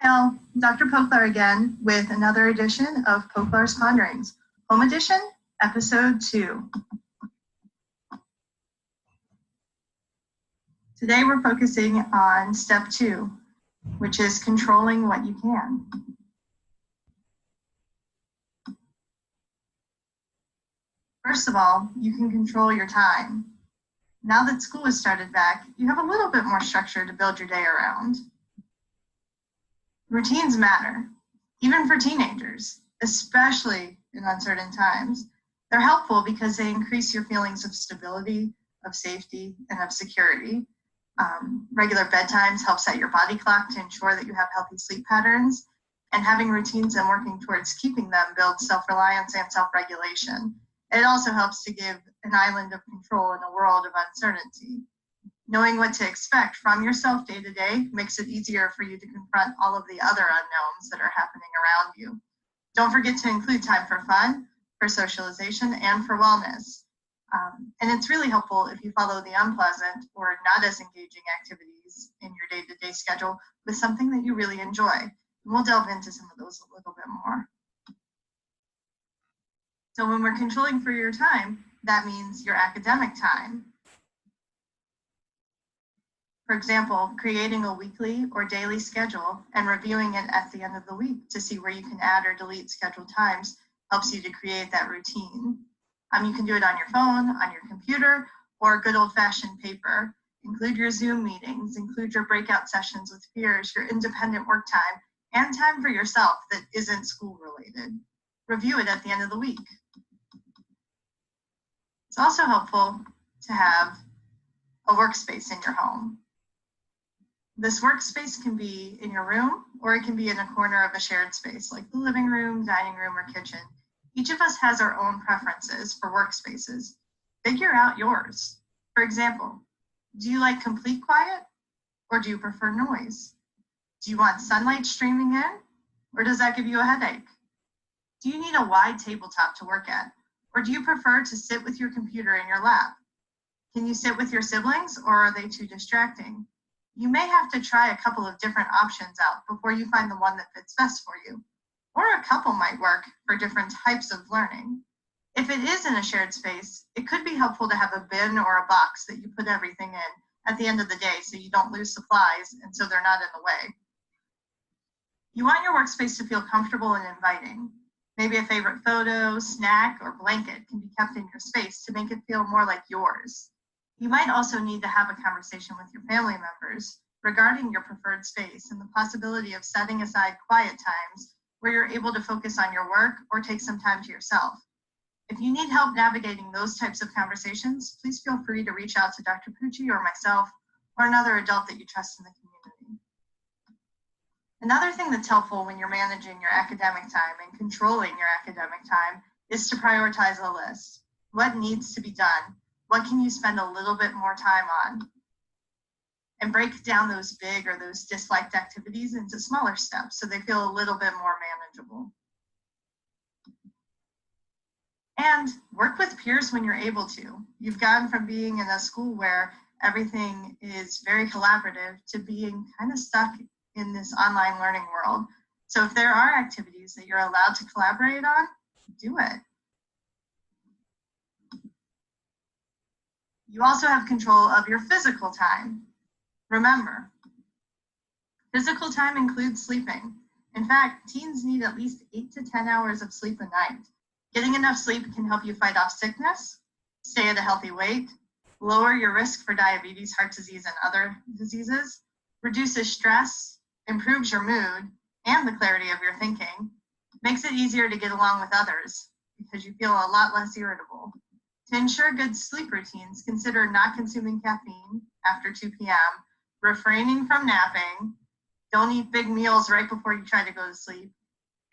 Hi, Dr. Poklar again with another edition of Poklar's Ponderings, Home Edition, Episode 2. Today we're focusing on Step 2, which is controlling what you can. First of all, you can control your time. Now that school has started back, you have a little bit more structure to build your day around. Routines matter, even for teenagers, especially in uncertain times. They're helpful because they increase your feelings of stability, of safety, and of security. Regular bedtimes help set your body clock to ensure that you have healthy sleep patterns, and having routines and working towards keeping them builds self-reliance and self-regulation. It also helps to give an island of control in a world of uncertainty. Knowing what to expect from yourself day to day makes it easier for you to confront all of the other unknowns that are happening around you. Don't forget to include time for fun, for socialization, and for wellness. And it's really helpful if you follow the unpleasant or not as engaging activities in your day-to-day schedule with something that you really enjoy. And we'll delve into some of those a little bit more. So when we're controlling for your time, that means your academic time. For example, creating a weekly or daily schedule and reviewing it at the end of the week to see where you can add or delete scheduled times helps you to create that routine. You can do it on your phone, on your computer, or good old-fashioned paper. Include your Zoom meetings, include your breakout sessions with peers, your independent work time, and time for yourself that isn't school-related. Review it at the end of the week. It's also helpful to have a workspace in your home. This workspace can be in your room, or it can be in a corner of a shared space, like the living room, dining room, or kitchen. Each of us has our own preferences for workspaces. Figure out yours. For example, do you like complete quiet, or do you prefer noise? Do you want sunlight streaming in, or does that give you a headache? Do you need a wide tabletop to work at, or do you prefer to sit with your computer in your lap? Can you sit with your siblings, or are they too distracting? You may have to try a couple of different options out before you find the one that fits best for you. Or a couple might work for different types of learning. If it is in a shared space, it could be helpful to have a bin or a box that you put everything in at the end of the day so you don't lose supplies and so they're not in the way. You want your workspace to feel comfortable and inviting. Maybe a favorite photo, snack, or blanket can be kept in your space to make it feel more like yours. You might also need to have a conversation with your family members regarding your preferred space and the possibility of setting aside quiet times where you're able to focus on your work or take some time to yourself. If you need help navigating those types of conversations, please feel free to reach out to Dr. Pucci or myself or another adult that you trust in the community. Another thing that's helpful when you're managing your academic time and controlling your academic time is to prioritize a list. What needs to be done? What can you spend a little bit more time on? And break down those big or those disliked activities into smaller steps so they feel a little bit more manageable. And work with peers when you're able to. You've gone from being in a school where everything is very collaborative to being kind of stuck in this online learning world. So if there are activities that you're allowed to collaborate on, do it. You also have control of your physical time. Remember, physical time includes sleeping. In fact, teens need at least 8 to 10 hours of sleep a night. Getting enough sleep can help you fight off sickness, stay at a healthy weight, lower your risk for diabetes, heart disease, and other diseases, reduces stress, improves your mood and the clarity of your thinking, makes it easier to get along with others because you feel a lot less irritable. To ensure good sleep routines, consider not consuming caffeine after 2 p.m., refraining from napping, don't eat big meals right before you try to go to sleep,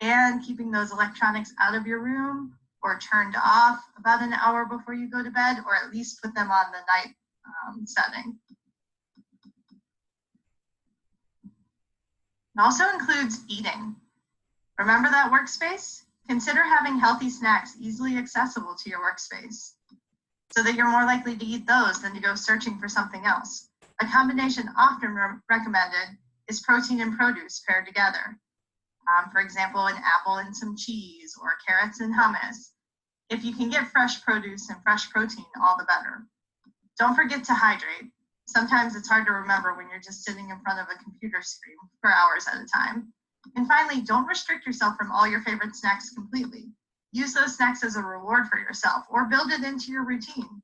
and keeping those electronics out of your room or turned off about an hour before you go to bed, or at least put them on the night setting. It also includes eating. Remember that workspace? Consider having healthy snacks easily accessible to your workspace so that you're more likely to eat those than to go searching for something else. A combination often recommended is protein and produce paired together. For example, an apple and some cheese, or carrots and hummus. If you can get fresh produce and fresh protein, all the better. Don't forget to hydrate. Sometimes it's hard to remember when you're just sitting in front of a computer screen for hours at a time. And finally, don't restrict yourself from all your favorite snacks completely. Use those snacks as a reward for yourself, or build it into your routine.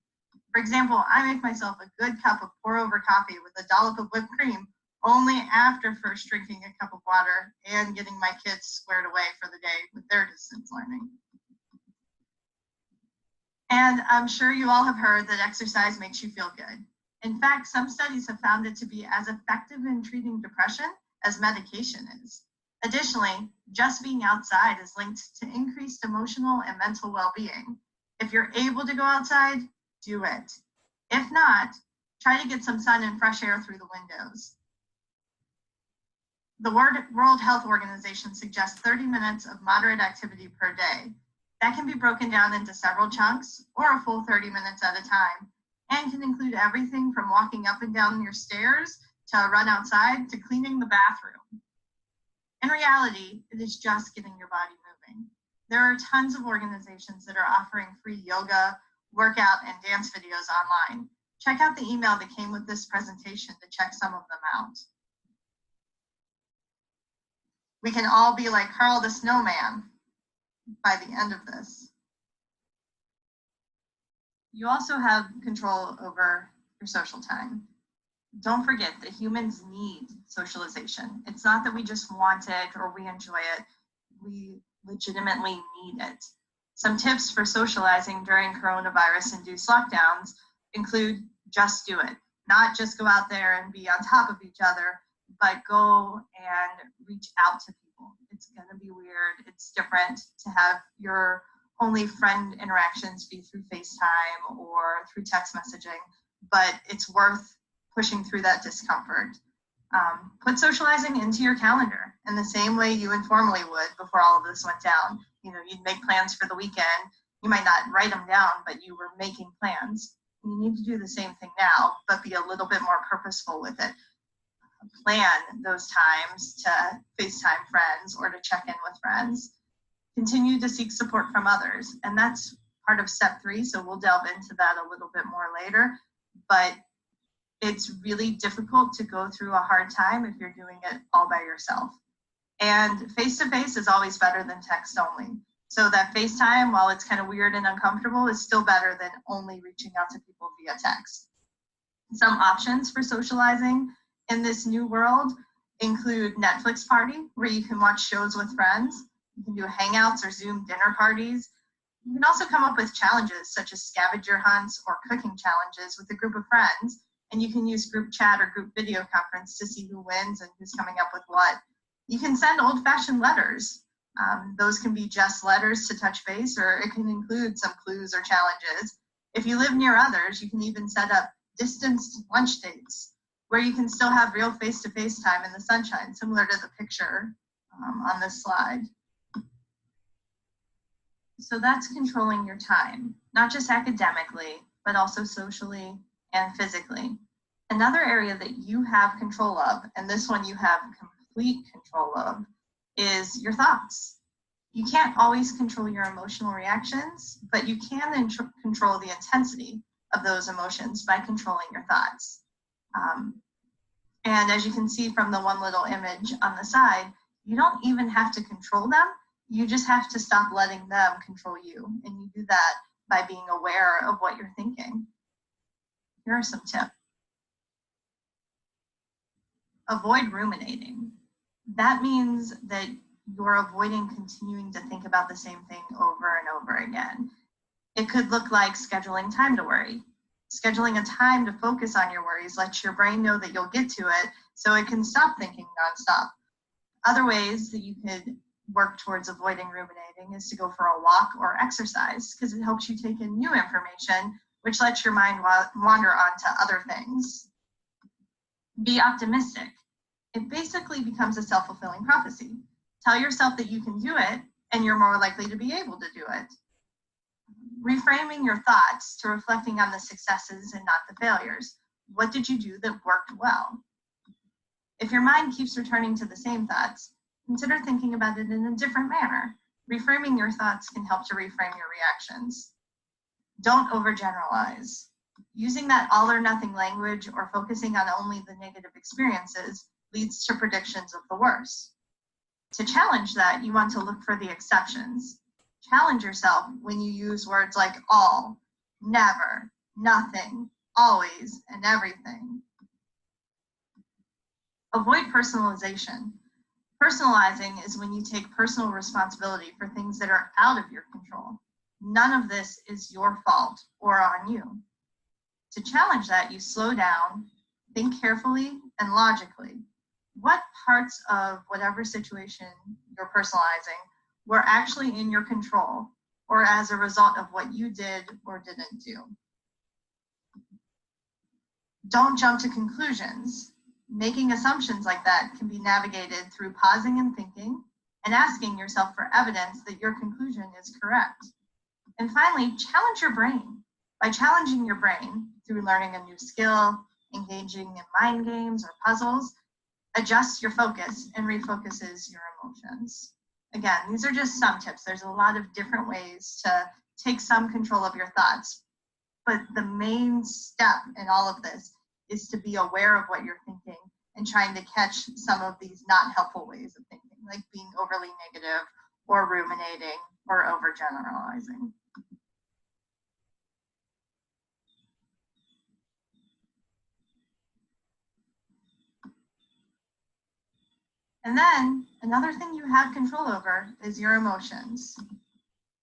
For example, I make myself a good cup of pour-over coffee with a dollop of whipped cream only after first drinking a cup of water and getting my kids squared away for the day with their distance learning. And I'm sure you all have heard that exercise makes you feel good. In fact, some studies have found it to be as effective in treating depression as medication is. Additionally, just being outside is linked to increased emotional and mental well-being. If you're able to go outside, do it. If not, try to get some sun and fresh air through the windows. The World Health Organization suggests 30 minutes of moderate activity per day. That can be broken down into several chunks or a full 30 minutes at a time, and can include everything from walking up and down your stairs to a run outside to cleaning the bathroom. In reality, it is just getting your body moving. There are tons of organizations that are offering free yoga, workout, and dance videos online. Check out the email that came with this presentation to check some of them out. We can all be like Carl the Snowman by the end of this. You also have control over your social time. Don't forget that humans need socialization. It's not that we just want it or we enjoy it. We legitimately need it. Some tips for socializing during coronavirus-induced lockdowns include just do it. Not just go out there and be on top of each other, but go and reach out to people. It's gonna be weird. It's different to have your only friend interactions be through FaceTime or through text messaging, but it's worth pushing through that discomfort. Put socializing into your calendar in the same way you informally would before all of this went down. You know, you'd make plans for the weekend. You might not write them down, but you were making plans. You need to do the same thing now, but be a little bit more purposeful with it. Plan those times to FaceTime friends or to check in with friends. Continue to seek support from others. And that's part of step 3, so we'll delve into that a little bit more later. But it's really difficult to go through a hard time if you're doing it all by yourself. And face-to-face is always better than text only. So that FaceTime, while it's kind of weird and uncomfortable, is still better than only reaching out to people via text. Some options for socializing in this new world include Netflix Party, where you can watch shows with friends. You can do hangouts or Zoom dinner parties. You can also come up with challenges such as scavenger hunts or cooking challenges with a group of friends. And you can use group chat or group video conference to see who wins and who's coming up with what. You can send old-fashioned letters. Those can be just letters to touch base, or it can include some clues or challenges. If you live near others, you can even set up distanced lunch dates where you can still have real face-to-face time in the sunshine, similar to the picture on this slide. So that's controlling your time, not just academically, but also socially and physically. Another area that you have control of, and this one you have complete control of, is your thoughts. You can't always control your emotional reactions, but you can control the intensity of those emotions by controlling your thoughts. And as you can see from the one little image on the side, you don't even have to control them. You just have to stop letting them control you. And you do that by being aware of what you're thinking. Here are some tips. Avoid ruminating. That means that you're avoiding continuing to think about the same thing over and over again. It could look like scheduling time to worry. Scheduling a time to focus on your worries lets your brain know that you'll get to it so it can stop thinking nonstop. Other ways that you could work towards avoiding ruminating is to go for a walk or exercise, because it helps you take in new information, which lets your mind wander on to other things. Be optimistic. It basically becomes a self-fulfilling prophecy. Tell yourself that you can do it, and you're more likely to be able to do it. Reframing your thoughts to reflecting on the successes and not the failures. What did you do that worked well? If your mind keeps returning to the same thoughts, consider thinking about it in a different manner. Reframing your thoughts can help to reframe your reactions. Don't overgeneralize. Using that all or nothing language or focusing on only the negative experiences leads to predictions of the worst. To challenge that, you want to look for the exceptions. Challenge yourself when you use words like all, never, nothing, always, and everything. Avoid personalization. Personalizing is when you take personal responsibility for things that are out of your control. None of this is your fault or on you. To challenge that, you slow down, think carefully and logically. What parts of whatever situation you're personalizing were actually in your control or as a result of what you did or didn't do? Don't jump to conclusions. Making assumptions like that can be navigated through pausing and thinking and asking yourself for evidence that your conclusion is correct. And finally, challenge your brain. By challenging your brain through learning a new skill, engaging in mind games or puzzles, adjusts your focus and refocuses your emotions. Again, these are just some tips. There's a lot of different ways to take some control of your thoughts. But the main step in all of this is to be aware of what you're thinking and trying to catch some of these not helpful ways of thinking, like being overly negative or ruminating or overgeneralizing. And then another thing you have control over is your emotions.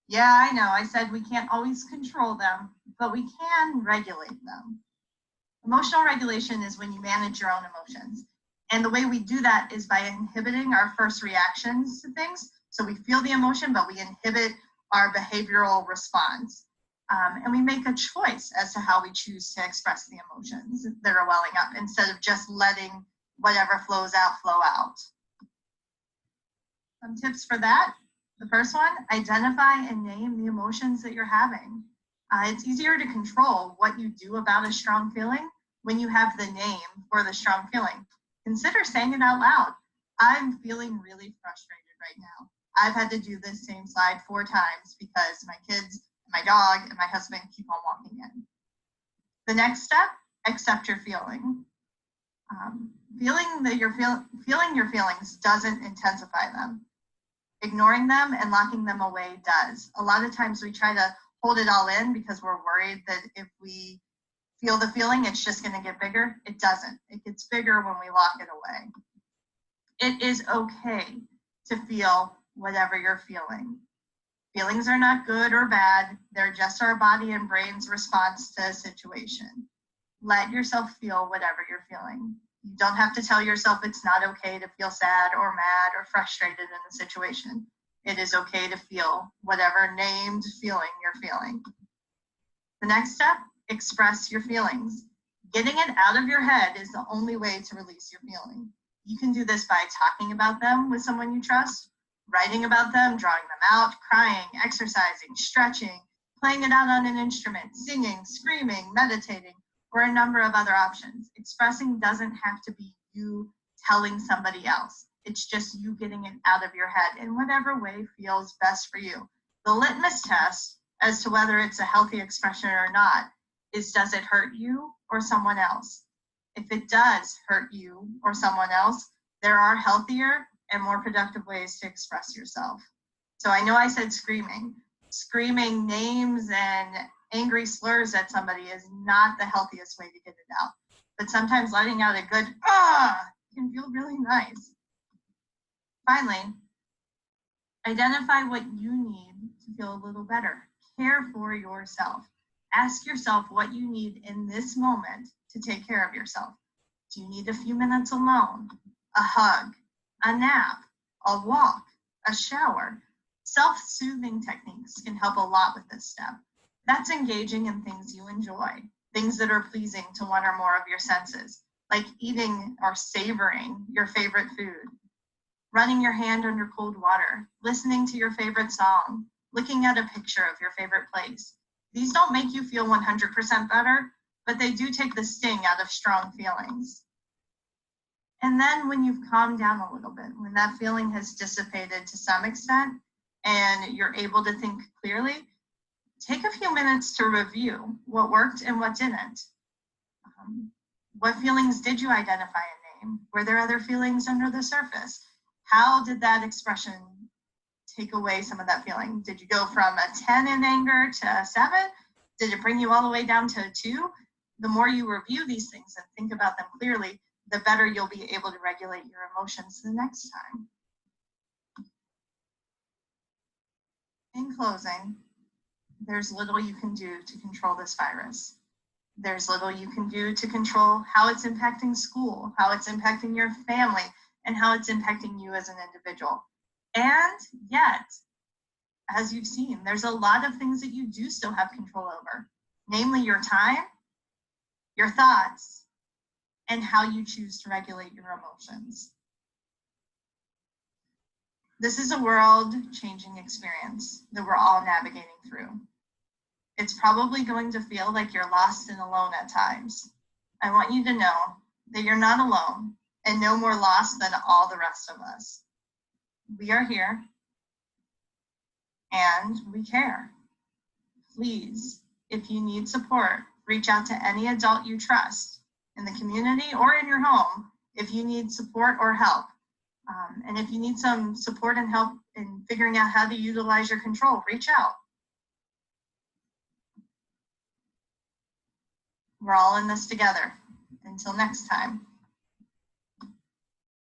Yeah, I know, I said we can't always control them, but we can regulate them. Emotional regulation is when you manage your own emotions. And the way we do that is by inhibiting our first reactions to things. So we feel the emotion, but we inhibit our behavioral response. And we make a choice as to how we choose to express the emotions that are welling up instead of just letting whatever flows out, flow out. Some tips for that. The first one, identify and name the emotions that you're having. It's easier to control what you do about a strong feeling when you have the name for the strong feeling. Consider saying it out loud. I'm feeling really frustrated right now. I've had to do this same slide 4 times because my kids, my dog, and my husband keep on walking in. The next step, accept your feeling. Feeling that you're feeling your feelings doesn't intensify them. Ignoring them and locking them away does. A lot of times we try to hold it all in because we're worried that if we feel the feeling, it's just going to get bigger. It doesn't. It gets bigger when we lock it away. It is okay to feel whatever you're feeling. Feelings are not good or bad. They're just our body and brain's response to a situation. Let yourself feel whatever you're feeling. You don't have to tell yourself it's not okay to feel sad or mad or frustrated in the situation. It is okay to feel whatever named feeling you're feeling. The next step, express your feelings. Getting it out of your head is the only way to release your feeling. You can do this by talking about them with someone you trust, writing about them, drawing them out, crying, exercising, stretching, playing it out on an instrument, singing, screaming, meditating, or a number of other options. Expressing doesn't have to be you telling somebody else. It's just you getting it out of your head in whatever way feels best for you. The litmus test as to whether it's a healthy expression or not is, does it hurt you or someone else? If it does hurt you or someone else, there are healthier and more productive ways to express yourself. So I know I said screaming. Screaming names and angry slurs at somebody is not the healthiest way to get it out. But sometimes letting out a good can feel really nice. Finally, identify what you need to feel a little better. Care for yourself. Ask yourself what you need in this moment to take care of yourself. Do you need a few minutes alone? A hug? A nap? A walk? A shower? Self-soothing techniques can help a lot with this step. That's engaging in things you enjoy, things that are pleasing to one or more of your senses, like eating or savoring your favorite food, running your hand under cold water, listening to your favorite song, looking at a picture of your favorite place. These don't make you feel 100% better, but they do take the sting out of strong feelings. And then when you've calmed down a little bit, when that feeling has dissipated to some extent and you're able to think clearly, take a few minutes to review what worked and what didn't. What feelings did you identify and name? Were there other feelings under the surface? How did that expression take away some of that feeling? Did you go from a 10 in anger to a 7? Did it bring you all the way down to a 2? The more you review these things and think about them clearly, the better you'll be able to regulate your emotions the next time. In closing, there's little you can do to control this virus. There's little you can do to control how it's impacting school, how it's impacting your family, and how it's impacting you as an individual. And yet, as you've seen, there's a lot of things that you do still have control over, namely your time, your thoughts, and how you choose to regulate your emotions. This is a world-changing experience that we're all navigating through. It's probably going to feel like you're lost and alone at times. I want you to know that you're not alone and no more lost than all the rest of us. We are here and we care. Please, if you need support, reach out to any adult you trust in the community or in your home if you need support or help. And if you need some support and help in figuring out how to utilize your control, reach out. We're all in this together. Until next time.